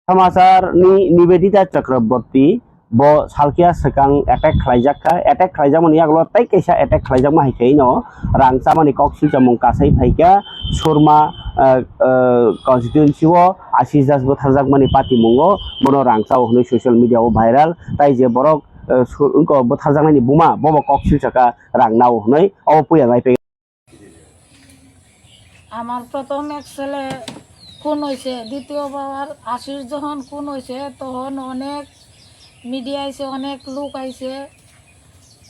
समाचार नि निवेदिता चक्रवर्ती bo salkia sekang attack khlaijak attack khlaijamani aglo tai kaisa attack khlaijak ma haikai no rangchamani koksil jamung kasai phaika surma constituency o asijas bo tharjak mani party mungo mono rangcha o hnoi social media o viral tai je borok unko bo tharjaknai ni buma bobo koksil chaka rang nao hnoi obo puya ngai আমার প্রথম এক ছেলে খুন হয়েছে, দ্বিতীয়বার আশিস যখন খুন হয়েছে তখন অনেক মিডিয়া আইছে, অনেক লোক আইছে।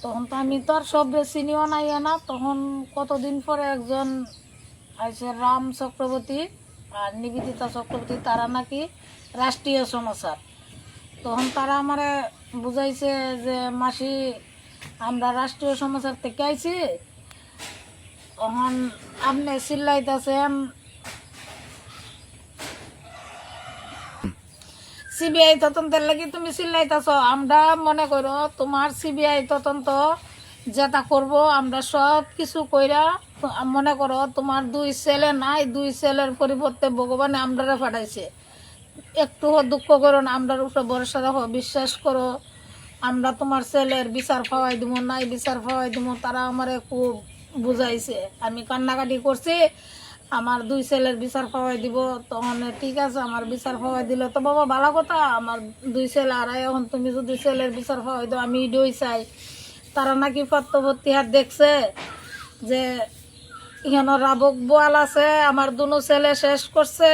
তখন তো আমি তো আর সব চিনিও নাই না। তখন কতদিন পরে একজন আইছে রাম চক্রবর্তী আর নিবেদিতা চক্রবর্তী, তারা নাকি রাষ্ট্রীয় সমাচার। তখন তারা আমারে বুঝাইছে যে মাসি আমরা রাষ্ট্রীয় সমাচার থেকে আইছি, তখন আপনি চিল্লাইতেছেন সিবিআই তদন্তের লাগি তুমি চিল্লাইতেছ। আমরা মনে করো তোমার সিবিআই তদন্ত যেটা করব আমরা সব কিছু কইরা মনে করো তোমার দুই ছেলে নাই, দুই ছেলের পরিবর্তে ভগবানে আমরা পাঠাইছে। একটু দুঃখ করো না, আমরার উপরে ভরসা রাখো, বিশ্বাস করো, আমরা তোমার ছেলের বিচার পাওয়াই দিব, নাই বিচার পাওয়াই দিব। তারা আমারে খুব বুঝাইছে, আমি কান্নাকাটি করছি, আমার দুই ছেলের বিচার পাওয়াই দিব। তখন ঠিক আছে, আমার বিচার পাওয়াই দিল তো বাবা ভালো কথা, আমার দুই ছেলে আর এখন তুমি যদি ছেলের বিচার পাওয়াই দাও আমি ইডই চাই। তারা নাকি পত্রবর্তী হাত দেখছে যে এখানে রাবক বোয়াল আছে, আমার দুনো ছেলে শেষ করছে,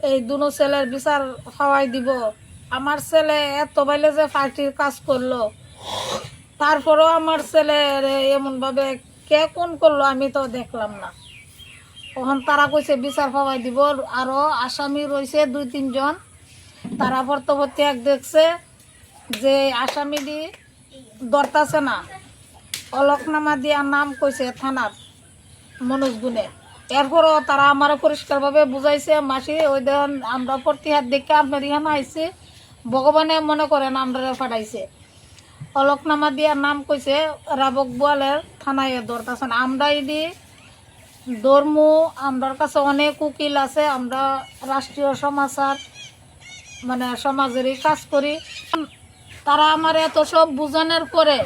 এই দুনো ছেলের বিচার পাওয়াই দিব। আমার ছেলে এত বাইলে যে পার্টির কাজ করলো, তারপরেও আমার ছেলের এমনভাবে কে কোন করলো আমি তো দেখলাম না। তখন তারা কইছে বিচার পাওয়াই দিব। আরও আসামি রয়েছে দুই তিনজন, তারা পরবর্তী এক দেখছে যে আসামিদি ধরতাছে না, অলকনামা দিয়া নাম কইছে থানার মনোজ গুণে। এরপরও তারা আমার পরিষ্কারভাবে বুঝাইছে মাসি ওই দেখেন আমরা প্রতিহাত দেখে আপনার ইহান আইছে, ভগবানে মনে করেন আমরা পাঠাইছে। অলকনামা দিয়া নাম কইছে রাবক বোয়ালের থানায় ধরতাছে না। আমরা ইডি ধর্ম, আমরার কাছে অনেক উকিল আছে, আমরা রাষ্ট্রীয় সমাচার মানে সমাজেরই কাজ করি। তারা আমার এত সব বুঝানোর পরে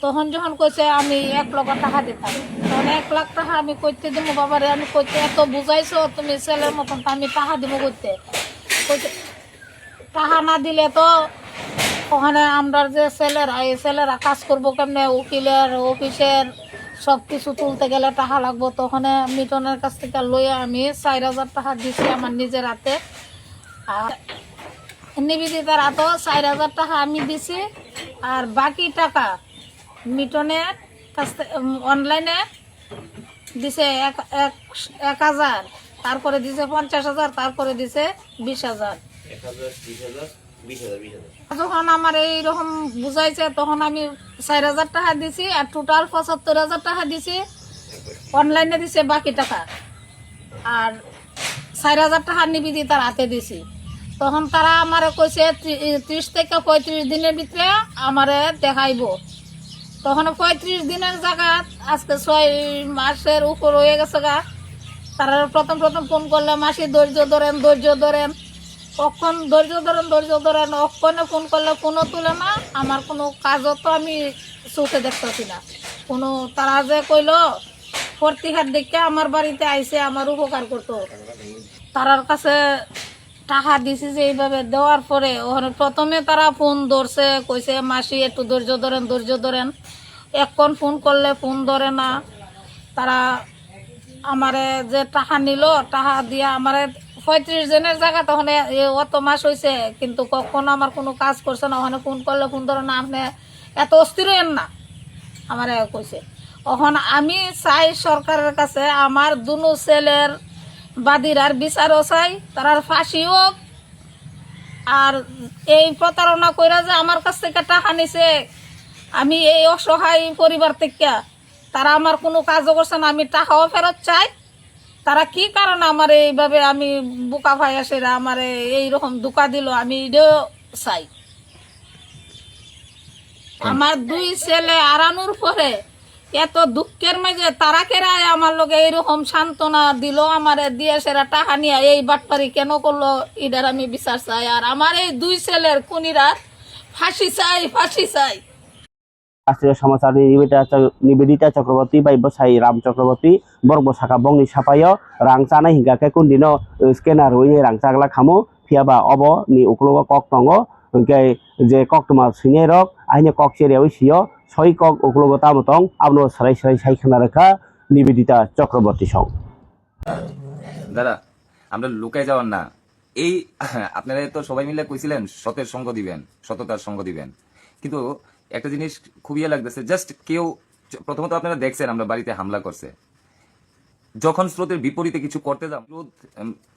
তখন যখন কইছে আমি 1 লক্ষ টাকা দিতাম, তখন 1 লাখ টাকা আমি করতে দিব বাবারে, আমি করতে এত বুঝাইছো তুমি ছেলের মতন, আমি টাকা দিব করতে কইতে, টাকা না দিলে তো ওখানে আমরা যে ছেলেরা এই ছেলেরা কাজ করবো কেমনে, উকিলের অফিসের সব কিছু তুলতে গেলে টাকা লাগবো। তখন মিটনের কাছ থেকে লইয়া আমি 4000 টাকা দিছি আমার নিজের হাতে, আর নিবেদিতার হাতেও 4000 টাকা আমি দিছি। আর বাকি টাকা মিটনের কাছ থেকে অনলাইনে দিছে 1000, তারপরে দিছে 50,000, তারপরে দিছে 20,000। যখন আমার এইরকম বুঝাইছে তখন আমি 4000 টাকা দিছি, আর টোটাল 75,000 টাকা দিছি, অনলাইনে দিছে বাকি টাকা, আর 4000 টাকা নিবেদিতার হাতে দিছি। তখন তারা আমারে কইছে 30 থেকে 35 দিনের ভিতরে আমারে দেখাইব। তখন 35 দিনের জায়গা আজকে 6 মাসের উপর হয়ে গেছে গা। তারা প্রথম ফোন করলে মাসি ধৈর্য ধরেন, কখন ধৈর্য ধরেন, অক্ষণে ফোন করলে ফোনও তুলে না, আমার কোনো কাজও তো আমি চোখে দেখতেছি না কোনো। তারা যে কইলো প্রতিহার দেখে আমার বাড়িতে আইসে আমার উপকার করতো, তারার কাছে টাকা দিছি যে এইভাবে দেওয়ার পরে ওখানে প্রথমে তারা ফোন ধরছে, কইছে মাসি একটু ধৈর্য ধরেন। এখন ফোন করলে ফোন ধরে না। তারা আমারে যে টাকা নিল, টাকা দিয়া আমারে 35 জনের জায়গা তখন অত মাস হয়েছে কিন্তু কখনো আমার কোনো কাজ করছে না। ওখানে ফোন করলে ফোন ধরে না, আপনি এত অস্থির হইেন না আমার কইছে। এখন আমি চাই সরকারের কাছে আমার দুনো ছেলের বাদীর আর বিচারও চাই, তার ফাঁসি হোক। আর এই প্রতারণা কইরা যে আমার কাছ থেকে টাকা নিছে, আমি এই অসহায় পরিবার থেকে, তারা আমার কোনো কাজও করছে না, আমি টাকাও ফেরত চাই। তারা কি কারণে আমার এইভাবে আমি বোকা ভাই আসেরা আমার এইরকম ধোঁকা দিল, আমি এটাও চাই। আমার দুই ছেলে হারানোর পরে এত দুঃখের মাঝে তারা কেরায় আমার লোকে এইরকম সান্ত্বনা দিল, আমার দিয়ে সেরা টাকা নিয়ে এই বাটপারি কেন করলো, এটার আমি বিচার চাই। আর আমার এই 2 ছেলের খুনিরা ফাঁসি চাই, ফাঁসি চাই। রাষ্ট্রীয় সমাচার নিবেদিতা চক্রবর্তী বা বসাই রাম চক্রবর্তী বর্গ শাখা বংনি সাপায় রাং চানাय हिंगाके कुंदिनो स्केनार हुई रां चागला खामो फियाबा अब नि उक्लोgo kok tongo ओंके जे kok toma singe rok aine kok cherewi siyo soi kok uklogo tamotong abno sarai saikana rekha Nivedita Chakraborty song. দাদা আমরা লুকাই যাওয়ার না, এই আপনারা তো সবাই মিলে কইছিলেন সতের সঙ্গ দিবেন, সততার সঙ্গ দিবেন, কিন্তু একটা জিনিস খুবই লাগতেছে, জাস্ট কেউ প্রথমত আপনারা দেখছেন আমরা বাড়িতে হামলা করছে, যখন স্রোতের বিপরীতে কিছু করতে যাম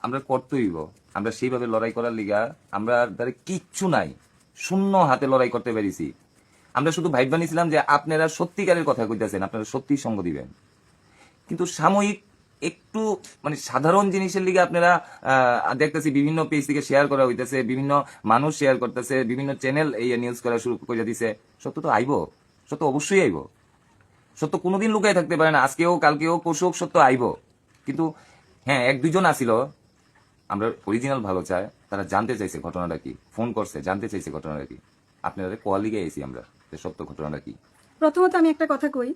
আমরা করতেইব, আমরা সেইভাবে লড়াই করার লিগা আমরা দ্বারা কিচ্ছু নাই, শূন্য হাতে লড়াই করতে পেরেছি। আমরা শুধু ভাইব বানিয়েছিলাম যে আপনারা সত্যিকারের কথা কইতেছেন, আপনারা সত্যি সঙ্গ দিবেন, কিন্তু সাময়িক একটু মানে সাধারণ জিনিসের লিগে আপনারা দেখতেছি বিভিন্ন পেজ থেকে শেয়ার করা হইতেছে, বিভিন্ন মানুষ শেয়ার করতেছে, বিভিন্ন চ্যানেল এই নিউজ করা শুরু করে দিছে। সত্য তো আইব, সত্য অবশ্যই আইব, সত্য কোনোদিন লুকাই থাকতে পারে না, আজকেও কালকেও পরশুও সত্য আইব। কিন্তু হ্যাঁ 1-2 জন আসিল, আমরা অরিজিনাল ভালো চাই, তারা জানতে চাইছে ঘটনাটা কি, ফোন করছে জানতে চাইছে ঘটনাটা কি, আপনারা কোয়া লিগে আইছি আমরা যে সত্য ঘটনাটা কি। প্রথমত আমি একটা কথা কই,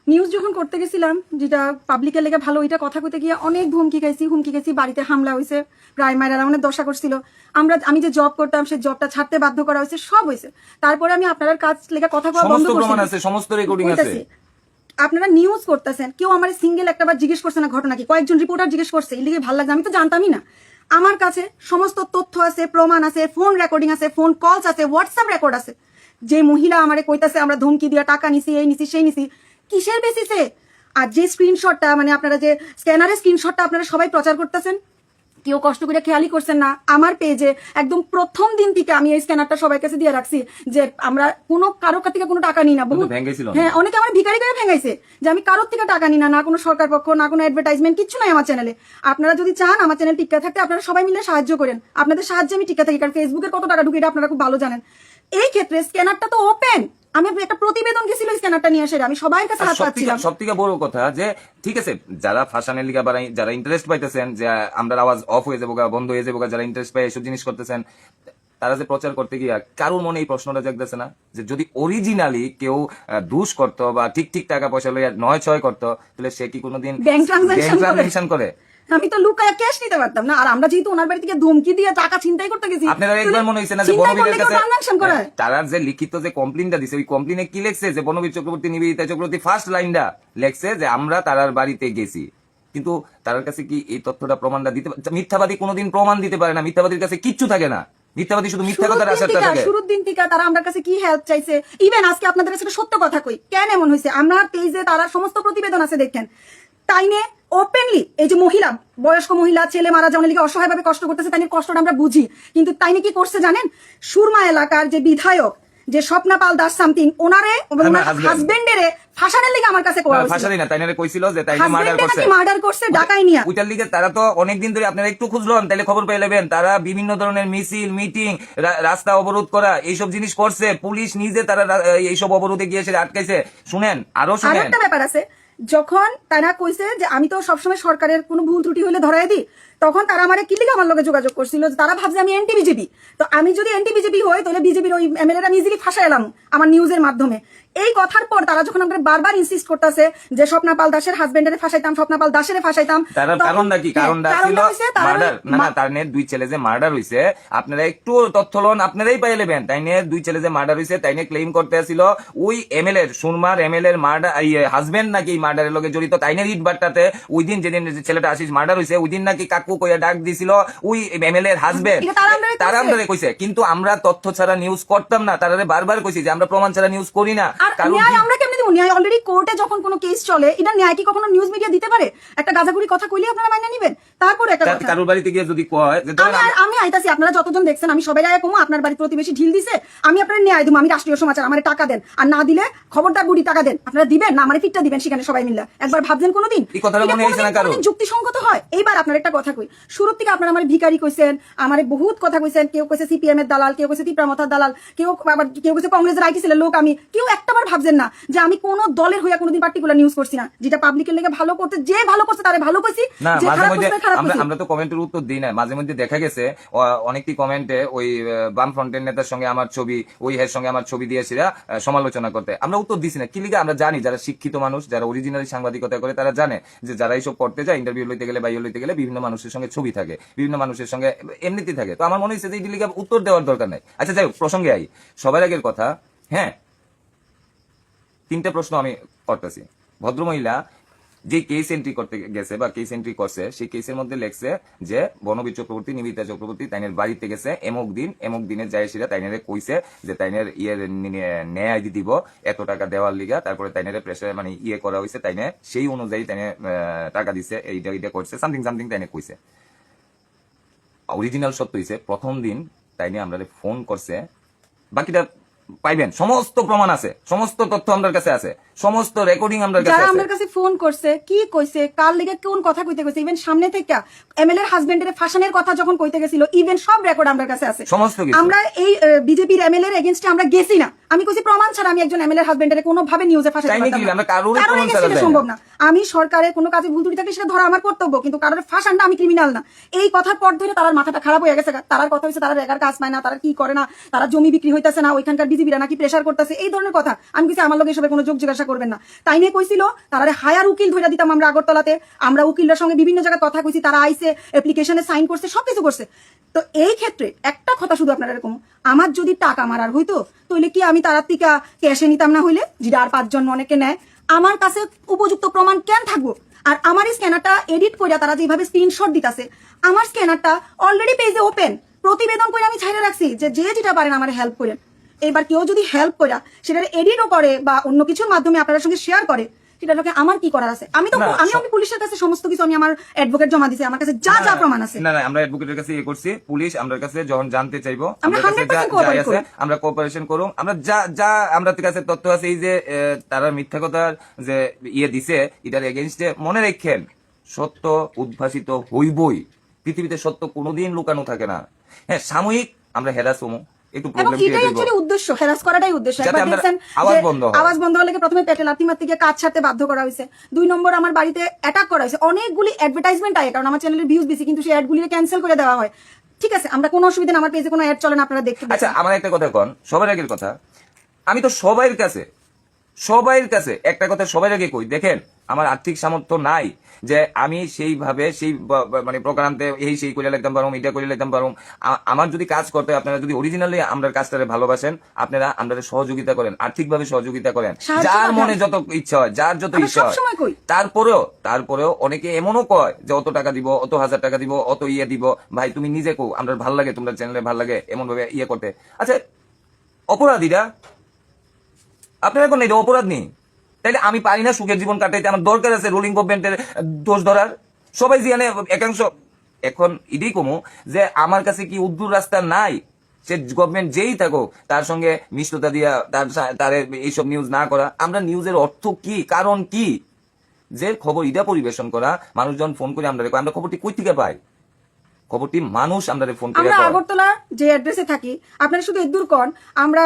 নিউজ যখন করতে গেছিলাম যেটা পাবলিকের লেগে ভালো, ওইটা কথা কইতে গিয়ে অনেক হুমকি খাইছি, বাড়িতে হামলা হয়েছে, প্রায় মায়েরা অনেক দশা করছিল, আমি যে জব করতাম সেই জবটা ছাড়তে বাধ্য করা হয়েছে, সব হয়েছে। তারপরে আমি আপনার কাজ লেগে কথা কওয়া বন্ধ করছি, সমস্ত রেকর্ডিং আছে। আপনারা নিউজ করতেছেন, কেউ আমার সিঙ্গেল একটা বার জিজ্ঞেস করছে না ঘটনা কি, কয়েকজন রিপোর্টার জিজ্ঞেস করছে, এর লিগে ভালো লাগছে, আমি তো জানতামই না। আমার কাছে সমস্ত তথ্য আছে, প্রমাণ আছে, ফোন রেকর্ডিং আছে, ফোন কলস আছে, হোয়াটসঅ্যাপ রেকর্ড আছে। যে মহিলা আমারে কইতাছে আমরা ধমকি দিয়া টাকা নিছি, এই নিছি সেই নিছি, কিসের বেসিসে? আর যে স্ক্রিনশটটা মানে আপনারা যে স্ক্যানারের স্ক্রিনশটটা আপনারা সবাই প্রচার করতেছেন, কেউ কষ্ট করে খেয়ালই করছেন না। আমার পেজে একদম প্রথম দিন থেকে আমি এই স্ক্যানারটা সবার কাছে দিয়ে রাখছি যে আমরা কোনো কারোর কাছ থেকে কোনো টাকা নিই না। হ্যাঁ, অনেকে আমার ভিখারি করে ভেঙাইছে যে আমি কারোর থেকে টাকা নিই না, না কোনো সরকার পক্ষ, না কোনো অ্যাডভার্টাইজমেন্ট, কিচ্ছু নাই আমার চ্যানেলে। আপনারা যদি চান আমার চ্যানেল টিকা থাকতে, আপনারা সবাই মিলে সাহায্য করেন, আপনাদের সাহায্যে আমি টিকা থাকি, কারণ ফেসবুকের কত টাকা ঢুকে এটা আপনারা খুব ভালো জানেন। এই ক্ষেত্রে স্ক্যানারটা তো ওপেন, আমি একটা প্রতিবেদন গেছিল স্ক্যানারটা নিয়ে এসে আমি সবার কাছে হাত পাচ্ছিলাম। সবথেকে বড় কথা যে ঠিক আছে, যারা ফাঁসানের লিগা বাড়াই, যারা ইন্টারেস্ট পাইতেছেন যে আমরা আওয়াজ অফ হয়ে যাবো, বন্ধ হয়ে যাবো, যারা ইন্টারেস্ট পাই এসব জিনিস করতেছেন, তারা যে প্রচার করতে গিয়া কারোর মনে এই প্রশ্নটা জাগতেছে না যে যদি অরিজিনালি কেউ দুষ করতো বা ঠিক টাকা পয়সা লইয়া 9-6 করতো, তাহলে সে কি কোনোদিন ব্যাংক ট্রানজাকশন করে? আমি তো লুকায়া ক্যাশ নিতে পারতাম না। আর আমরা যেহেতু ওনার বাড়ি থেকে ধমকি দিয়ে টাকা ছিনতাই করতে গেছি, আপনারা একবার মনে হইছে না যে বনবীরের কাছে তারা যে লিখিত যে কমপ্লেইনটা দিছে, ওই কমপ্লেইনে কি লেখছে যে বনবীর চক্রবর্তী, নিবেদিতা চক্রবর্তী ফার্স্ট লাইনটা লেখছে যে আমরা তারার বাড়িতে গেছি, কিন্তু তার কাছে কি এই তথ্যটা প্রমাণটা দিতে? মিথ্যাবাদী কোনোদিন প্রমাণ দিতে পারে না, মিথ্যাবাদীর কাছে কিচ্ছু থাকে না, মিথ্যাবাদী শুধু মিথ্যা কথার আশাটা থাকে। শুরুর দিন থেকে তারা আমার কাছে কি হেল্প চাইছে, ইভেন আজকে আপনাদের কাছে সত্য কথা কই, কেন এমন হয়েছে আমার পেজে তারা সমস্ত প্রতিবেদন আছে দেখেন, তাই নিয়ে ওপেনলি এই যে মহিলা, বয়স্ক মহিলা, ছেলে মারা যাওয়ার লিগে অসহায়ভাবে কষ্ট করতেছে, তাই নিয়ে কষ্টটা আমরা বুঝি, কিন্তু তাই নিয়ে কি করছে জানেন? সুরমা এলাকার যে বিধায়ক যে স্বপ্না পাল দাস সামথিং, ওনারে হাজবেন্ডেরে ফাঁসানোর লিগে আমার কাছে ফাঁসানি না, তাইনারে কইছিল যে তাইকে মার্ডার করছে, ডাকাই নিয়া। ওইটার লিগে তারা তো অনেকদিন ধরে, আপনারা একটু খুঁজলেন তাহলে খবর পেয়ে নেবেন, তারা বিভিন্ন ধরনের মিছিল, মিটিং, রাস্তা অবরোধ করা এইসব জিনিস করছে, পুলিশ নিজে তারা এইসব অবরোধে গিয়ে এসে আটকাইছে। শুনেন, আরো শুনেন, একটা ব্যাপার আছে, যখন তারা কইছে যে আমি তো সবসময় সরকারের কোনো ভুল ত্রুটি হলে ধরাই দিই, তখন তারা আমার কি লিগে আমার লগে যোগাযোগ করছিল, তারা ভাবছে আমি এনটি বিজেপি, তো আমি যদি এনটি বিজেপি হই তাহলে বিজেপির ওই এমএলএ আমি ইজিলি ফাঁসা এলাম আমার নিউজের মাধ্যমে। এই কথার পর তারা যখন আমাদের বারবার ইনসিস্ট করতেছে যে স্বপ্না পাল দাসের হাজবেন্ডের ফাঁসাইতাম, স্বপ্না পাল দাসের ফাঁসাইতাম, কারণটা কি? কারণটা ছিল মার্ডার না, তার নিয়ে 2 ছেলে যে মার্ডার হইছে, আপনারা একটু তথ্য লন, আপনারাই পাই নেবেন। তাই নিয়ে 2 ছেলে যে মার্ডার হইছে, তাই নিয়ে ক্লেম করতে আসছিল ওই এমএলএ সুরমার এমএলএর মার্ডার হাজবেন্ড নাকি এই মার্ডারের লগে জড়িত। তাই নিয়ে ইট বাট্টাতে ওই দিন যেদিন ছেলেটা আশিস মার্ডার হইছে, ওই দিন নাকি কাকু কইয়া ডাক দিছিল ওই এমএলএ এর হাজবেন্ড, তারা আমরা কইছে। কিন্তু আমরা তথ্য ছাড়া নিউজ করতাম না, তারা বারবার কইছি যে আমরা প্রমাণ ছাড়া নিউজ করি না। কারণ আমরা কেমনে দিব ন্যায়? অলরেডি কোর্টে যখন কোনো কেস চলে, এটা ন্যায় কি কখনো নিউজ মিডিয়া দিতে পারে? একটা গাজাগুড়ি কথা কইলে আপনারা মাইনা নেবেন? তারপর একটা কথা, কারোর বাড়িতে গিয়ে যদি কয় যে আমি আইতাছি, আপনারা যতজন দেখছেন আমি সবাই আয় কমু, আপনার বাড়ি প্রতিবেশী ঢিল দিছে, আমি আপনার ন্যায় দিব, আমি রাষ্ট্রীয় সমাচার, আমার টাকা দেন, আর না দিলে খবরদার বুড়ি টাকা দেন, আপনারা দিবেন না আমার ফিটটা দিবেন, সেখানে সবাই মিলে একবার ভাবছেন কোনোদিন এই কথাটা মনে হইছে না কারো? যুক্তিসঙ্গত হয়? এইবার আপনার একটা কথা কই, শুরুর থেকে আপনারা আমার ভিখারি কইছেন, আমার বহুত কথা কইছেন, কেউ কইছে সিপিএম এর দালাল, কেউ কইছে তিপ্রামথার দালাল, কেউ কইছে কংগ্রেসের আইটি সেলের লোক, আমি কেউ একটাবার ভাবছেন না যে আমি আমি কোন দলের হইয়া কোনোদিন পার্টিকুলার নিউজ করছি না, যেটা পাবলিকের লেগে ভালো করতে, যে ভালো করছে তারে ভালো কইছি, না যে মাঝে খারাপ মধ্যে করছে খারাপ কইছি। আমরা তো কমেন্টের উত্তর দিই না, মাঝে মধ্যে দেখা গেছে অনেকটি কমেন্টে ওই বাম ফ্রন্টের নেতার সঙ্গে আমার ছবি, ওই হের সঙ্গে আমার ছবি দিয়ে সেরা সমালোচনা করতে, আমরা উত্তর দিছি না। কি লিগে? আমরা জানি যারা শিক্ষিত মানুষ, যারা অরিজিনালি সাংবাদিকতা করে, তারা জানে যে যারা এইসব করতে যায়, ইন্টারভিউ লইতে গেলে বা ইয়ে লইতে গেলে বিভিন্ন মানুষের সঙ্গে ছবি থাকে, বিভিন্ন মানুষের সঙ্গে এমনিতে থাকে। তো আমার মনে হয়েছে যে এই লিগে উত্তর দেওয়ার দরকার নাই। আচ্ছা যাই হোক, প্রসঙ্গে আই। সবার আগের কথা, হ্যাঁ 3টা প্রশ্ন আমি করতেছি। ভদ্রমহিলা যে কেস এন্ট্রি করতে গেছে বা কেস এন্ট্রি করছে, সেই কেসের মধ্যে লেখছে যে বনবীর চক্রবর্তী, নিবেদিতা চক্রবর্তী তাইনের বাড়িতে গেছে এমক দিনে যায়, সেটা তাইনের কইছে যে তাইনের ন্যায় দিব এত টাকা দেওয়ার লিগা, তারপরে তাইনের প্রেসার মানে করা হয়েছে, তাইনে সেই অনুযায়ী তাইনে টাকা দিছে, এইটা করছে, সামথিং তাইনে কইছে। অরিজিনাল সত্য হইছে প্রথম দিন তাইনে আমরা ফোন করছে, বাকিটা পাইবেন, সমস্ত প্রমাণ আছে, সমস্ত তথ্য আমাদের কাছে আছে, সমস্ত রেকর্ডিং আমাদের কাছে যারা আছে। আমার কাছে ফোন করছে, কি কইছে, কার লেগে কোন কথা কইতে গেছে, ইভেন সামনে থেকে এমএলএ এর হাজবেন্ডের ফাঁসানোর কথা যখন কইতে গেছিল, ইভেন সব রেকর্ড আমার কাছে আছে, সমস্ত কিছু। আমরা এই বিজেপির এমএলএ এর এগেইনস্টে আমরা গেছি না। আমি কইছি প্রমাণ ছাড়া আমি একজন এমএলএ এর হাজবেন্ডের কোনো ভাবে নিউজে ফাঁসাতে তাই নাকি? পারতাম আমরা না, কারোরই কারণ প্রমাণ ছাড়া এটা যাই সম্ভব না। না। আমি সরকারের কোনো কাজে ভুল ত্রুটি থাকলে সেটা ধরা আমার কর্তব্য, কিন্তু কারোর ফাঁসানটা আমি ক্রিমিনাল না। এই কথার পর ধরে তার মাথাটা খারাপ হয়ে গেছে। তার কথা হচ্ছে তারা রেগার কাজ পায় না, তারা কি করে না, তারা জমি বিক্রি হইতেছে না, ওইখানকার বিজেপিরা নাকি প্রেসার করতেছে, এই ধরনের কথা। আমি কইছি আমার লোক এসবে কোনো যোগ জিজ্ঞাসা করবেন না। তাই নিয়ে কইছিল তারা হায়ার উকিল ধরে দিতাম আমরা আগরতলাতে, আমরা উকিলদের সঙ্গে বিভিন্ন জায়গায় কথা কইছি, তারা আইসে অ্যাপ্লিকেশনে সাইন করছে, সবকিছু করছে। তো এই ক্ষেত্রে একটা কথা শুধু আপনারা এরকম, আমার যদি টাকা মারার হইতো তাহলে কি আমি তার থেকে ক্যাশে নিতাম না, হইলে যেটা আর 5 জন অনেকে নেয়, আমার কাছে উপযুক্ত প্রমাণ কেন থাকবো? আর আমার স্ক্যানারটা এডিট করে তারা যেভাবে স্ক্রিনশট দিতেছে, আমার স্ক্যানারটা অলরেডি পেজে ওপেন, প্রতিবেদন করে আমি ছাইড়ে রাখছি যে যে যেটা পারেন আমার হেল্প করেন। এবার কেউ যদি হেল্প করে সেটার এডিটও করে বা অন্য কিছুর মাধ্যমে আপনাদের সঙ্গে শেয়ার করে, সেটাকে আমার কি করার আছে? আমি পুলিশের কাছে সমস্ত কিছু, আমি আমার অ্যাডভোকেট জমা দিছি, আমার কাছে যা যা প্রমাণ আছে। না আমরা অ্যাডভোকেটের কাছে করছি, পুলিশ আমাদের কাছে যখন জানতে চাইবো আমরা 100% কোঅপারেট করি, আমরা কোঅপারেশন করুম। আমরা যা আমাদের কাছে তথ্য আছে, এই যে তারা মিথ্যা কথার যে দিছে এটার এগেইনস্টে, মনে রাখেন সত্য উদ্ভাসিত হইবই। পৃথিবীতে সত্য কোনোদিন লুকানো থাকে না। হ্যাঁ, সাময়িক আমরা হেরাস হমু, একটু এবং প্রবলেম এটাই হচ্ছে উদ্দেশ্য, হেরাস করাটাই উদ্দেশ্য। যাতে একবার আমরা দেখছেন আওয়াজ যে বন্ধ হয়। আওয়াজ বন্ধ হলে প্রথমে পেটে লাথি মারতে গিয়ে কাজ ছাড়তে বাধ্য করা হয়েছে, 2 নম্বর আমার বাড়িতে অ্যাটাক করা হয়েছে, অনেকগুলি অ্যাডভার্টাইজমেন্ট আয়, কারণ আমার চ্যানেলের ভিউজ বেশি, কিন্তু সেই অ্যাডগুলি ক্যান্সেল করে দেওয়া হয়। ঠিক আছে, আমরা কোনো অসুবিধা না, আমার পেজে কোনো অ্যাড চলে না, আপনারা দেখতে আচ্ছা পাচ্ছেন। আমার একটা কথা কন, সবার আগের কথা, আমি তো সবাইয়ের কাছে একটা কথা সবাই আগে কই, দেখেন আমার আর্থিক সামর্থ্য নাই যে আমি সেইভাবে সেই মানে প্রকারান্তে সেই করে লিখতাম পারুম, এটা করে লিখতাম পারুম। আমার যদি কাজ করতে, আপনারা যদি অরিজিনালি আমরা কাজটারে ভালোবাসেন, আপনারা আমাদের সহযোগিতা করেন, আর্থিকভাবে সহযোগিতা করেন, যার মনে যত ইচ্ছা হয়, যার যত ইচ্ছা হয়। তারপরেও অনেকে এমনও কয় যে অত টাকা দিব, অত 1000 টাকা দিব, অত দিব। ভাই তুমি নিজে কো, আমরা ভাল লাগে, তোমরা চ্যানেলে ভাল লাগে এমন ভাবে করতে। আচ্ছা অপরাধীরা, আপনারা কোন এটা অপরাধ নেই, তাইলে আমি পারি না সুখের জীবন কাটাইতে? আমার দরকার আছে রুলিং গভর্নমেন্টের দোষ ধরার? সবাই জিয়ানে একাংশ এখন এটাই কমু যে আমার কাছে কি উদ্দূর রাস্তা নাই? সে গভর্নমেন্ট যেই থাকো, তার সঙ্গে মিষ্টতা দিয়া তার এইসব নিউজ না করা। আমরা নিউজের অর্থ কি, কারণ কি, যে খবর এটা পরিবেশন করা, মানুষজন ফোন করে আমরা খবরটি কই থেকে পাই? খবরটি মানুষ আমরা ফোন করে। আমরা আগরতলা যে অ্যাড্রেসে থাকি, আপনারা শুধু এদূর কন, আমরা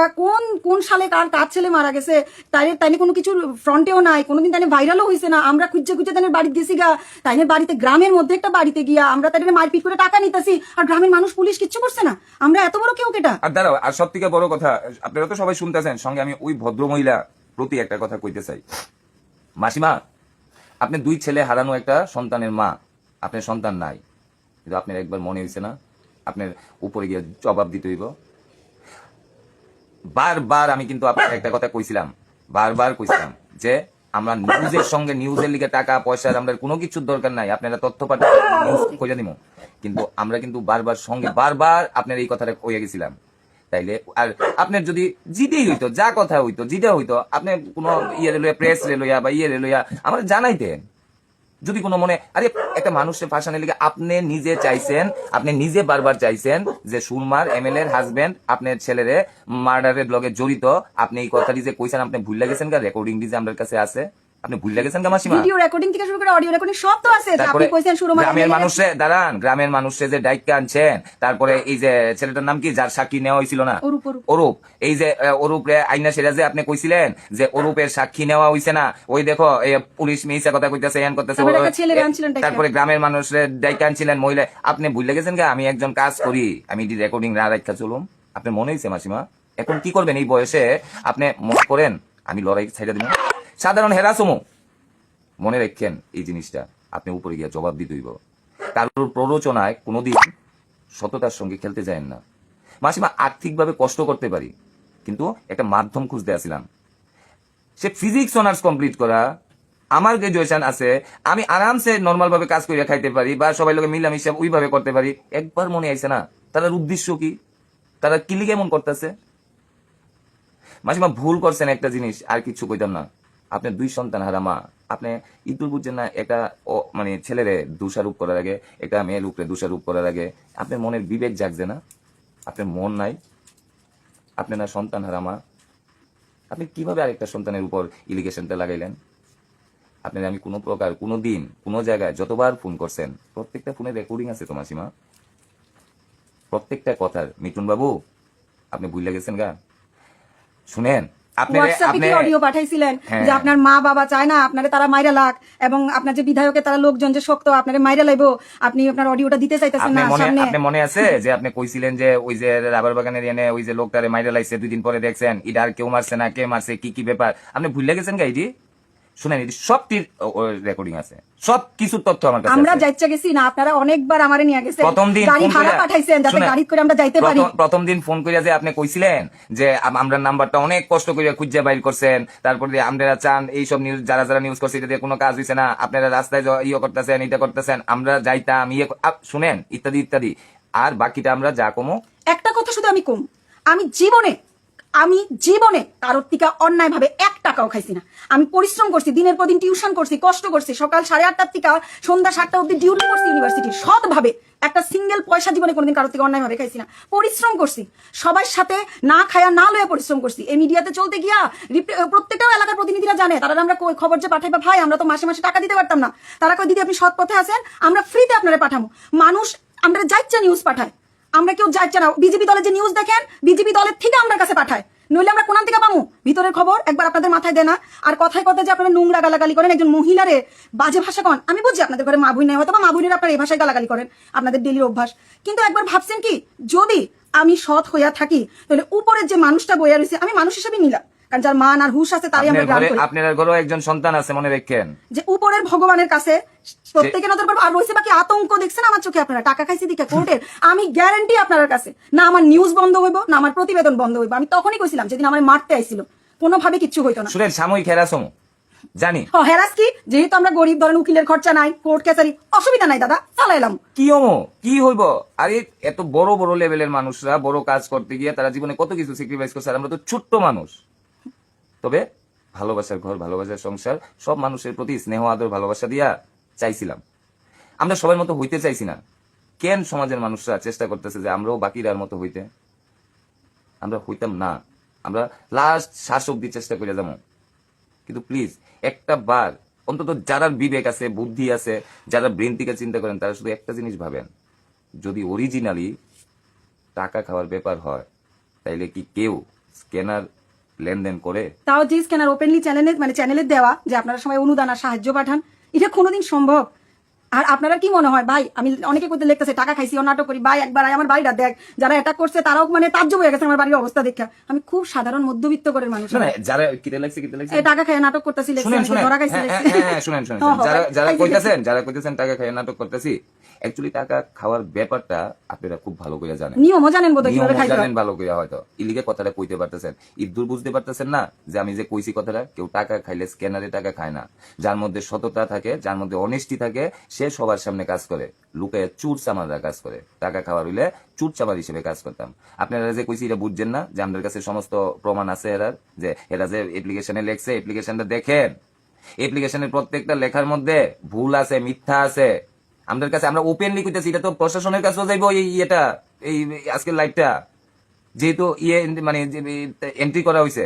কোন সালে কার ছেলে মারা গেছে তাই কোনো কিছু ফ্রন্টেও নাই, কোনোদিন তাই ভাইরালও হয়েছে না। আমরা খুঁজে তাদের বাড়িতে গেছি গা, তাইনের বাড়িতে, গ্রামের মধ্যে একটা বাড়িতে গিয়া আমরা তাদের মারপিট করে টাকা নিতেছি, আর গ্রামের মানুষ পুলিশ কিচ্ছু করছে না। আমরা এত বড় কেউ কেটা? আর দাঁড়াও, আর সব থেকে বড় কথা, আপনারা তো সবাই শুনতেছেন, সঙ্গে আমি ওই ভদ্রমহিলা প্রতি একটা কথা কইতে চাই। মাসিমা, আপনি 2 ছেলে হারানো একটা সন্তানের মা, আপনার সন্তান নাই, কিন্তু আপনার একবার মনে হয়েছে না আপনার উপরে গিয়ে জবাব দিতে হইব? বারবার আমি কিন্তু আপনার একটা কথা কইছিলাম, বারবার কইছিলাম যে আমরা নিউজের লিগে টাকা পয়সার আমরা কোনো কিছুর দরকার নাই, আপনারা তথ্য পাঠান, নিউজ কইরা দিমু। কিন্তু আমরা কিন্তু বারবার আপনার এই কথাটা কইয়া গেছিলাম। তাইলে আর আপনার যদি জিতেই হইতো, যা কথা হইতো, যেটা হইতো, আপনি কোনো প্রেস লইয়া বা লইয়া আমার জানাইতেন। যদি কোনো মনে, আরে একটা মানুষের ফাঁসানোর লিগে আপনি নিজে বারবার চাইছেন যে সুরমার এমএলএ এর হাজবেন্ড আপনার ছেলেরে মার্ডারের ব্লগে জড়িত, আপনি এই কথাটি যে কইছেন, আপনি ভুল লাগেছেন গা, রেকর্ডিং যে আমাদের কাছে আছে, আপনি ভুলে গেছেন গা মাসিমা? ভিডিও রেকর্ডিং থেকে শুরু করে অডিও রেকর্ডিং সব তো আছে। যে তারপরে আপনি কইছেন শুরু মানে গ্রামের মানুষে দাঁড়ান, গ্রামের মানুষে যে ডাইকা আনছেন, তারপরে এই যে ছেলেটার নাম কি যার সাক্ষী নেওয়া হয়েছিল না, অরূপ। অরূপ, এই যে অরূপ রে আইনা সেরা যে আপনি কইছিলেন যে অরূপের সাক্ষী নেওয়া হইছে না, ওই দেখো এই পুলিশ মিছা কথা কইতাছে, এন করতেছে, তারপরে একটা ছেলেরে আনছিলেন ডাইকা। তারপরে গ্রামের মানুষের ডাইকা আনছিলেন মহিলা। আপনি ভুলে গেছেন গা আমি একজন কাজ করি, আমি রেকর্ডিং না রাখা চলুন। আপনি মনে হয়েছে মাসিমা? এখন কি করবেন এই বয়সে? আপনি মনে করেন আমি লড়াই ছাইড়া দিব? সাধারণ হেরাসমু মনে রাখেন এই জিনিসটা, আপনি উপরে গিয়ে জবাব দিতে হইব। কারোর প্ররোচনায় কোনোদিন সততার সঙ্গে খেলতে যায়েন না। মাসিমা আর্থিকভাবে কষ্ট করতে পারি, কিন্তু একটা মাধ্যম খুঁজতে আসছিলাম। সে ফিজিক্স অনার্স কমপ্লিট করা, আমার গ্রাজুয়েশন আছে, আমি আরামসে নর্মাল ভাবে কাজ করে খাইতে পারি, বা সবাই লোকে মিলামিশা ওইভাবে করতে পারি। একবার মনে আইছে না তাদের উদ্দেশ্য কি, তারা কি লিগে এমন করতেছে? মাসিমা ভুল করছেন একটা জিনিস, আর কিছু কইতাম না। আপনি 2 সন্তান হারা মা, আপনি ইতুর বুঝছেন না? একটা মানে ছেলেরে দোষারোপ করার আগে, একটা মেয়ের উপরে দোষারোপ করার আগে আপনার মনের বিবেক জাগছে না? আপনার মন নাই? আপনি না সন্তান হারা মা, আপনি কিভাবে আরেকটা সন্তানের উপর ইলিগেশনটা লাগাইলেন? আপনার আমি কোনো প্রকার কোনো দিন কোনো জায়গায় যতবার ফোন করছেন, প্রত্যেকটা ফোনে রেকর্ডিং আছে তো মাসিমা, প্রত্যেকটা কথার। মিঠুন বাবু আপনি ভুলে গেছেন গা? শুনেন, হোয়াটসঅ্যাপে কি অডিও পাঠাইছিলেন হ্যাঁ। যে আপনার মা বাবা চায় না আপনারে তারা মাইরা লাগ, এবং আপনার যে বিধায়কের তারা লোকজন যে শক্ত আপনারে মাইরা লাইবো, আপনি আপনার অডিওটা দিতে চাইতেছেন না সামনে। আপনি মনে আছে যে আপনি কইছিলেন যে ওই যে রাবার বাগানের এনে ওই যে লোকটারে মাইরা লাইছে, 2 দিন পরে দেখছেন এটা আর কেউ মারছে না, কে মারছে, কি কি ব্যাপার আপনি ভুলে গেছেন গা? এটি শুনেন, এটি সবটির রেকর্ডিং আছে, সব কিছু তথ্য আমার কাছে আমরা আছে। যাইতে গেছি না, আপনারা অনেকবার আমারে নিয়ে গেছেন, প্রথম দিন গাড়ি ফোন ভাড়া কইরা- পাঠাইছেন যাতে শুনেন, গাড়ি করে আমরা যাইতে পারি। প্রথম দিন ফোন করিয়া যে আপনি কইছিলেন যে আমরা নাম্বারটা অনেক কষ্ট করে খুঁজে বাইর করছেন, তারপরে আপনারা চান এইসব নিউজ যারা যারা নিউজ করছে এটা দিয়ে কোনো কাজ হইছে না, আপনারা রাস্তায় ইয়ে করতেছেন, এটা করতেছেন, আমরা যাইতাম শুনেন ইত্যাদি ইত্যাদি। আর বাকিটা আমরা যা কমো। একটা কথা শুধু আমি কম, আমি জীবনে কারোর থেকে অন্যায় ভাবে 1 টাকাও খাইছি না। আমি পরিশ্রম করছি, দিনের পর দিন টিউশন করছি, কষ্ট করছি, সকাল 8:30 থেকে সন্ধ্যা 7টা অব্দি ডিউটি করছি ইউনিভার্সিটির, সৎভাবে একটা সিঙ্গেল পয়সা জীবনে কোনোদিন কারোর থেকে অন্যায় ভাবে খাইছি না। পরিশ্রম করছি, সবার সাথে না খায়া না লয়ে পরিশ্রম করছি। এই মিডিয়াতে চলতে গিয়া প্রত্যেকটা এলাকার প্রতিনিধিরা জানে, তারা আমরা খবর যে পাঠাই বা ভাই আমরা তো মাসে মাসে টাকা দিতে পারতাম না, তারা কই দিদি আপনি সৎ পথে আছেন, আমরা ফ্রিতে আপনারা পাঠাবো। মানুষ আমরা যাইচ্ছা নিউজ পাঠায়, আমরা কেউ যাইছে না। বিজেপি দলের যে নিউজ দেখেন, বিজেপি দলের থেকে আমরা কাছে পাঠায়, নইলে আমরা কোনান থেকে পাবো ভিতরের খবর? একবার আপনাদের মাথায় দেয় না? আর কথায় কথা যে আপনারা নোংরা গালাগালি করেন, একজন মহিলারে বাজে ভাষা কন, আমি বুঝছি আপনাদের ঘরে মা বোন নেই, হয়তো বা মা বোনের আপনারা এই ভাষায় গালাগালি করেন, আপনাদের ডেলির অভ্যাস। কিন্তু একবার ভাবছেন কি, যদি আমি সৎ হইয়া থাকি তাহলে উপরের যে মানুষটা বইয়া রয়েছে আমি মানুষ হিসেবে নিলাম, কারণ যার মান আর হুশ আছে তারই আমরা গ্রাম করি। আপনার ঘরেও একজন সন্তান আছে মনে রাখেন, যে উপরের ভগবানের কাছে প্রত্যেকে নজর করবো। আর রয়েছে বাকি আতঙ্ক দেখছেন আমার চোখে, আপনারা টাকা খাইছি দিকে কোর্টের, আমি গ্যারান্টি আপনার কাছে না আমার নিউজ বন্ধ হইব না আমার প্রতিবেদন বন্ধ হইব। আমি তখনই কইছিলাম যেদিন আমার মারতে আইছিল, কোনোভাবে কিচ্ছু হইতো না। শুনেন সাময়িক হেরাসম জানি। হেরাস কি, যেহেতু আমরা গরিব, ধরেন উকিলের খরচা নাই, কোর্ট কাছারি, অসুবিধা নাই দাদা, চালাইলাম। কি হইব? আরে এত বড় বড় লেভেলের মানুষরা বড় কাজ করতে গিয়ে তারা জীবনে কত কিছু স্যাক্রিফাইস করছে, আর আমরা তো ছোট্ট মানুষ। তবে ভালোবাসার ঘর, ভালোবাসার সংসার, সব মানুষের প্রতি স্নেহ আদর ভালোবাসা দিয়া চাইছিলাম। আমরা সবার মতো হইতে চাইছি না। কেন সমাজের মানুষরা চেষ্টা করতেছে যে আমরাও বাকিরার মতো হইতে? আমরা হইতাম না, আমরা লাস্ট শ্বাস অব্দি চেষ্টা করে যাবো। কিন্তু প্লিজ একটা বার অন্তত যারা বিবেক আছে, বুদ্ধি আছে, যারা ব্রেন থেকে চিন্তা করেন, তারা শুধু একটা জিনিস ভাবেন, যদি অরিজিনালি টাকা খাওয়ার ব্যাপার হয় তাইলে কি কেউ স্ক্যানার লেনদেন করে? তাও যে স্ক্যানার ওপেনলি চ্যানেলে দেওয়া যে আপনারা সবাই অনুদান আর সাহায্য পাঠান, এটা কোনোদিন সম্ভব? আর আপনারা কি মনে হয় ভাই, আমি অনেকে করতে লিখতেছে টাকা খাইছি ও নাটক করি, ভাই একবার আমার বাড়িটা দেখ, যারা অ্যাটাক করছে তারাও তাজ্জব হয়ে গেছে আমার বাড়ির অবস্থা দেখা। আমি খুব সাধারণ মধ্যবিত্ত করে মানুষ, যারা কিতে লাগছে টাকা খাইয়ে নাটক করতেছি, শুনেন যারা কইতেছেন টাকা খাইয়ে নাটক করতেছি, অ্যাকচুয়ালি টাকা খাওয়ার ব্যাপারটা আপনারা খুব ভালো করে জানেন, নিয়মও জানেন বোধহয় কিভাবে খাইতে হয়। জানেন ভালো করে, হয়তো ইলিগে কথাটা কইতে পারতেছেন, ইদুর বুঝতে পারতেছেন না যে আমি যে কইছি কথাটা, কেউ টাকা খাইলে স্ক্যানারে টাকা খায় না। যার মধ্যে সততা থাকে, যার মধ্যে অনেস্টি থাকে, সে সবার সামনে কাজ করে, লুকায় চুর চামাররা কাজ করে। টাকা খাওয়ার হইলে চুর চামার হিসেবে কাজ করতাম। আপনারা যে কইছি এটা বুঝছেন না যে আমাদের কাছে সমস্ত প্রমাণ আছে এরা যে অ্যাপ্লিকেশনে লেখছে, অ্যাপ্লিকেশনটা দেখেন, অ্যাপ্লিকেশনের প্রত্যেকটা লেখার মধ্যে ভুল আছে, মিথ্যা আছে। আমাদের কাছে আমরা ওপেনলি কইতেছি, এটা তো প্রশাসনের কাছেও যাইবো এটা এই আজকের লাইভটা, যেহেতু এন্ট্রি করা হয়েছে,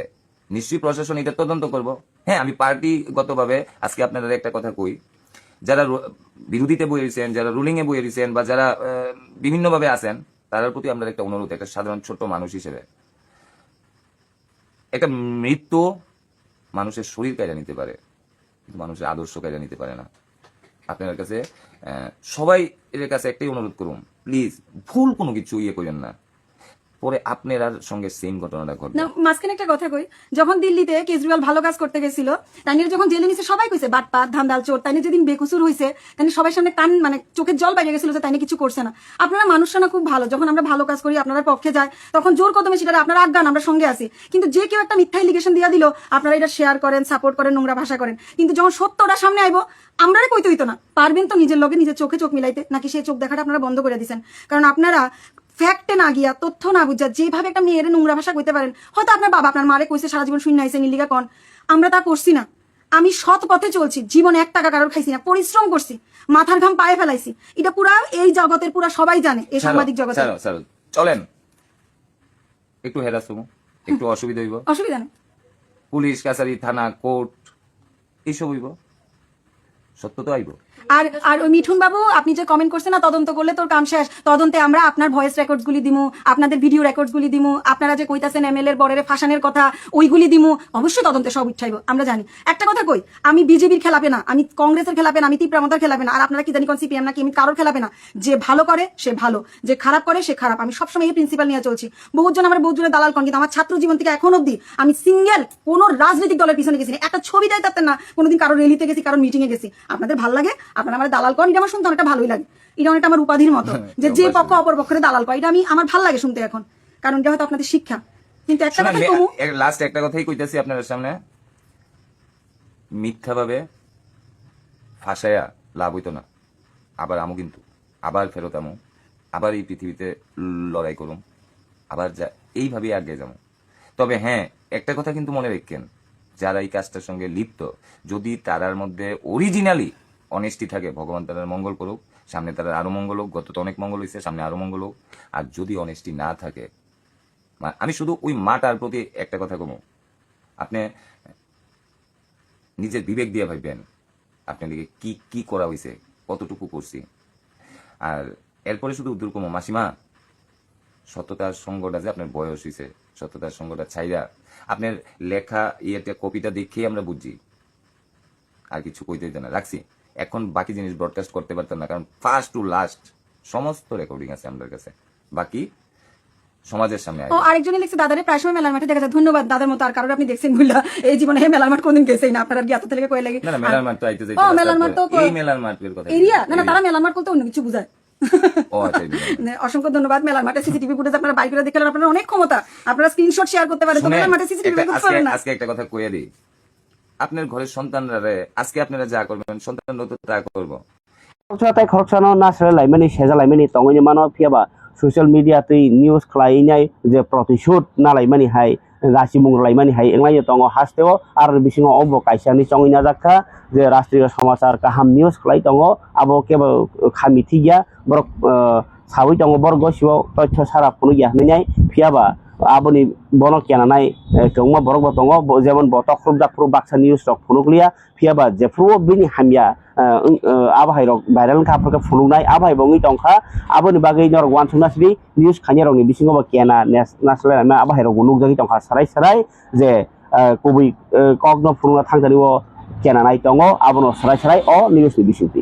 নিশ্চয়ই প্রশাসন এটা তদন্ত করব। হ্যাঁ, আমি পার্টিগতভাবে আজকে আপনাদের একটা কথা কই, যারা বিরোধীতে বয়ে রয়েছেন, যারা রুলিং এ বয়ে রয়েছেন, বা যারা বিভিন্নভাবে আছেন, তাদের প্রতি আমরা একটা অনুরোধ, একটা সাধারণ ছোট্ট মানুষ হিসেবে, একটা মৃত্যু মানুষের শরীর কেড়ে নিতে পারে, কিন্তু মানুষের আদর্শ কেড়ে নিতে পারে না। আপনার কাছে সবাই এর কাছে একটাই অনুরোধ করুন, প্লিজ ভুল কোনো কিছু ইয়ে করেন না, পরে আপনার সঙ্গে সেম ঘটনাটা ঘটবে। না, মাঝখানে একটা কথা কই, যখন দিল্লিতে কেজরিওয়াল ভালো কাজ করতে গেছিল, তাইনের যখন জেলে নিছে সবাই কইছে বাটপাত ধান্দাল চোর, তাইনে যেদিন বেকসুর হইছে তাইনে সবার সামনে কান মানে চোখের জল বাইরে গেছিল যে তাইনে কিছু করছে না। আপনারা মানুষরা না খুব ভালো, যখন আমরা ভালো কাজ করি আপনারা পক্ষে যায়, তখন জোর কদমে সেটা আপনারা আজ্ঞান আমরা সঙ্গে আছি, কিন্তু যে কেউ একটা মিথ্যা এলিগেশন দিয়া দিল আপনারা এটা শেয়ার করেন, সাপোর্ট করেন, নোংরা ভাষা করেন, কিন্তু যখন সত্যটা সামনে আইবো আমরাই কইতে হইতো না। পারবেন তো নিজের লগে নিজের চোখে চোখ মিলাইতে, নাকি সেই চোখ দেখাটা আপনারা বন্ধ করে দিয়েছেন? কারণ আপনারা ফ্যাক্টে না গিয়া, তথ্য না বুঝা যেভাবে একটা মেয়ের নোংরা ভাষা কইতে পারেন, হয়তো আপনার বাবা আপনার মারে কইছে সারা জীবন শূন্য আইসে নীলিকা কন, আমরা তা করছি না। আমি সৎ পথে চলছি, জীবনে 1 টাকা কারোর খাইছি না, পরিশ্রম করছি, মাথার ঘাম পায়ে ফেলাইছি, এটা পুরা এই জগতের পুরা সবাই জানে, এই সাংবাদিক জগতে। চলেন একটু হেরাস হবো, একটু অসুবিধা হইব, অসুবিধা নেই, পুলিশ কাছারি থানা কোর্ট এইসব হইব, সত্য তো আইব। আর আর ওই মিঠুন বাবু আপনি যে কমেন্ট করছেন না তদন্ত করলে তোর কাম শেষ, তদন্তে আমরা আপনার ভয়েস রেকর্ডস গুলি দিমু, আপনাদের ভিডিও রেকর্ডস গুলি দিমু, আপনারা যে কইতাছেন এমএলএ এর বরের ফাঁসানের কথা ওইগুলি দিমু, অবশ্যই তদন্তে সব উঠাইবো, আমরা জানি। একটা কথা কই, আমি বিজেপির খেলাপে না, আমি কংগ্রেসের খেলাপে না, আমি তীব্রামতার খেলাপে না, আর আপনারা কি জানি কোন সিপিএম নাকি, আমি কারোর খেলাপে না। যে ভালো করে সে ভালো, যে খারাপ করে সে খারাপ, আমি সবসময় এই প্রিন্সিপাল নিয়ে চলছি। বহুজন আমার বহুজনের দালাল কন, কিন্তু আমার ছাত্র জীবন থেকে এখন অব্দি আমি সিঙ্গেল কোন রাজনৈতিক দলের পিছনে গেছি না, একটা ছবি দেয় তাতে না, কোনোদিন কারোর রেলিতে গেছি, কারোর মিটিং এ গেছি। আপনাদের ভালো লাগে, আপনারা আমার দালাল কন, এটা আমার শুনতে অনেকটা ভালোই লাগে, এটা অনেকটা আমার উপাধির মতো, যে যে পক্ষ অপর পক্ষের দালাল কয়, এটা আমি আমার ভালো লাগে শুনতে এখন, কারণ এটা হয়তো আপনাদের শিক্ষা। কিন্তু একটা কথা কমু, লাস্ট একটা কথাই কইতাছি আপনাদের সামনে, মিথ্যাভাবে ফাঁসায়া লাভ হইতো না, আবার আমু কিন্তু আবার ফেরত আমু, আবার এই পৃথিবীতে লড়াই করুম, আবার যা এইভাবে আগে যাবো। তবে হ্যাঁ, একটা কথা কিন্তু মনে রাখেন, যারা এই কাজটার সঙ্গে লিপ্ত, যদি তারার মধ্যে অরিজিনালি অনেস্টি থাকে, ভগবান তাদের মঙ্গল করুক, সামনে তারা আরো মঙ্গল হোক, গত তো অনেক মঙ্গল হয়েছে, সামনে আরো মঙ্গল হোক। আর যদি অনেস্টি না থাকে, আমি শুধু ওই মাটার প্রতি একটা কথা কমু, আপনি নিজের বিবেক দিয়ে ভাববেন আপনাদেরকে কি কি করা হয়েছে, কতটুকু করছি। আর এরপরে শুধু উদ্দুর কমু, মাসিমা সততার সঙ্গটা যে আপনার বয়স হয়েছে, সততার সঙ্গটা ছাইরা আপনার লেখা ইয়েটা কপিটা দেখেই আমরা বুঝছি, আর কিছু কইতে হইতে না। রাখছি, এখন বাকি জিনিস ব্রডকাস্ট করতে পারতাম না, কারণ ফার্স্ট টু লাস্ট সমস্ত রেকর্ডিং আছে আমাদের কাছে, বাকি সমাজের সামনে। ও আরেকজনে লিখছে, দাদারে প্রায় সময় মেলার মাঠে দেখা যায়, ধন্যবাদ দাদার মতো আর কারোর আপনি দেখছেন ভুলা এই জীবনে মেলার মাঠ কোনদিন গেছেই না, আপনারা জ্ঞাত থেকে কয়ে লাগে। না মেলার মাঠ তো আইতে যাইতে, ও মেলার মাঠ তো এই মেলার মাঠের কথা এরিয়া, না না তারা মেলার মাঠ বলতে অন্য কিছু বুঝায়। ও আচ্ছা, অসংখ্য ধন্যবাদ। মেলার মাঠে সিসিটিভি ফুটেজ আপনারা বাইক করে দেখলেন, আপনারা অনেক ক্ষমতা, আপনারা স্ক্রিনশট শেয়ার করতে পারেন, মেলার মাঠে সিসিটিভি করতে পারেন না। আজকে একটা কথা কইয়া দিই, আপনার ঘরের সন্তানরা আজকে আপনারা যা করবেন, সন্তান তো তা করবো। খরচাতাই খরচানো না সেরে লাইমানি সেজা লাইমানি তঙনি মানো ফিয়াবা সচিয়েল মিডিয়া তুই নিউজ খালাইনাই যে প্রতিশোধ না লাইমানি হাই রাশি মুং লাইমানি হাই এংলাই তঙ হাসতেও আর বিসিङ অব কাইসানি চঙিনা জাখা যে রাষ্ট্রীয় সমাচার কাহাম নিউজ খালাই তঙ আবো কেবল খামি থিগিয়া বরক সাবই তঙ বর্গ সিও তথ্য সারা ফোন গিয়া হইনাই ফিয়াবা aboni bono kiana nai kongma borok bo tongo jemon botok frup jak frup baksa news rok phunukliya phiaba je frup bini hamya abahai rok viral ka phaka phunuknai abahai bongi tongkha aboni bagai nor wan thunasri news khanya rok ni bisingo ba kiana naslai na abahai rok nukjagi tongkha sarai sarai je kubi kokno phunukna thangjani o kiana nai tongo abono sarai sarai o news ni bisinti